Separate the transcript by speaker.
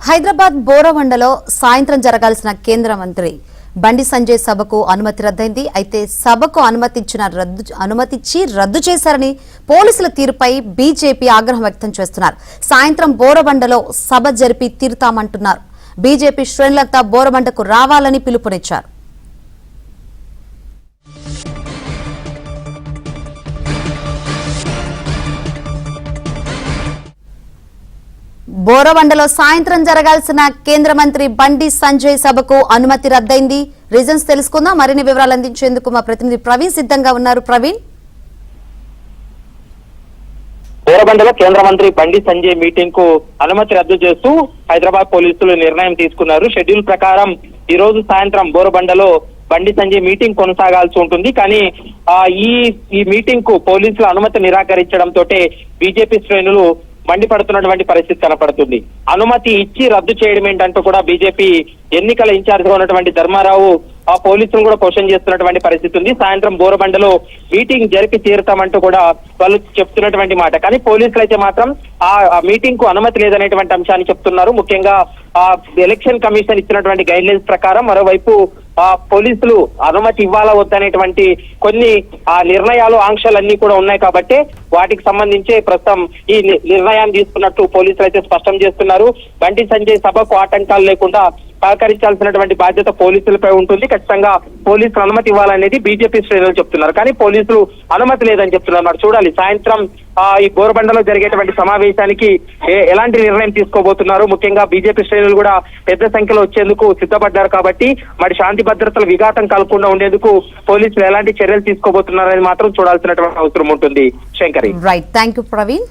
Speaker 1: హైదరాబాద్ బోరవండలో సాయంత్రం జరగాల్సిన కేంద్ర మంత్రి బండి సంజయ్ సభకు అనుమతి రద్దయింది. అయితే సభకు అనుమతిచ్చి రద్దు చేశారని పోలీసుల తీరుపై బీజేపీ ఆగ్రహం వ్యక్తం చేస్తున్నారు. సాయంత్రం బోరబండలో సభ జరిపి తీరుతామంటున్నారు. బీజేపీ శ్రేణులంతా బోరబండకు రావాలని పిలుపునిచ్చారు. బోరవండలో సాయంత్రం జరగాల్సిన కేంద్ర మంత్రి బండి సంజయ్ సభకు అనుమతి రద్దయింది. రీజన్స్ తెలుసుకుందాం. మరిన్ని వివరాలు అందించేందుకు మా ప్రతినిధి ప్రవీణ్ సిద్ధంగా ఉన్నారు. ప్రవీణ్,
Speaker 2: బోరబండలో కేంద్ర మంత్రి బండి సంజయ్ మీటింగ్ కు అనుమతి రద్దు చేస్తూ హైదరాబాద్ పోలీసులు నిర్ణయం తీసుకున్నారు. షెడ్యూల్ ప్రకారం ఈ రోజు సాయంత్రం బోరబండలో బండి సంజయ్ మీటింగ్ కొనసాగాల్సి ఉంటుంది. కానీ ఈ మీటింగ్ కు పోలీసులు అనుమతి నిరాకరించడంతో బీజేపీ శ్రేణులు మండిపడుతున్నటువంటి పరిస్థితి కనపడుతుంది. అనుమతి ఇచ్చి రద్దు చేయడం ఏంటంటూ కూడా బీజేపీ ఎన్నికల ఇన్ఛార్జ్ గా ఉన్నటువంటి ధర్మారావు ఆ పోలీసులను కూడా క్వశ్చన్ చేస్తున్నటువంటి పరిస్థితి ఉంది. సాయంత్రం బోరబండలో మీటింగ్ జరిపి తీరుతామంటూ కూడా వాళ్ళు చెప్తున్నటువంటి మాట. కానీ పోలీసులు అయితే మాత్రం ఆ మీటింగ్ కు అనుమతి లేదనేటువంటి అంశాన్ని చెప్తున్నారు. ముఖ్యంగా ఎలక్షన్ కమిషన్ ఇచ్చినటువంటి గైడ్ లైన్స్ ప్రకారం మరోవైపు పోలీసులు అనుమతి ఇవ్వాలా వద్దనేటువంటి కొన్ని నిర్ణయాలు ఆంక్షలన్నీ కూడా ఉన్నాయి కాబట్టి వాటికి సంబంధించి ప్రస్తుతం ఈ నిర్ణయాన్ని తీసుకున్నట్టు పోలీసులు అయితే స్పష్టం చేస్తున్నారు. బండి సంజయ్ సభకు ఆటంకాలు లేకుండా సహకరించాల్సినటువంటి బాధ్యత పోలీసులపై ఉంటుంది. ఖచ్చితంగా పోలీసులు అనుమతి ఇవ్వాలనేది బీజేపీ శ్రేణులు చెప్తున్నారు. కానీ పోలీసులు అనుమతి లేదని చెప్తున్నారు. మరి చూడాలి సాయంత్రం ఈ బోరబండలో జరిగేటువంటి సమావేశానికి ఎలాంటి నిర్ణయం తీసుకోబోతున్నారు. ముఖ్యంగా బీజేపీ శ్రేణులు కూడా పెద్ద సంఖ్యలో వచ్చేందుకు సిద్ధపడ్డారు కాబట్టి మరి శాంతి భద్రతల విఘాతం కలగకుండా ఉండేందుకు పోలీసులు ఎలాంటి చర్యలు తీసుకోబోతున్నారని మాత్రం చూడాల్సినటువంటి అవసరం ఉంటుంది. Shankari,
Speaker 1: right, thank you Praveen.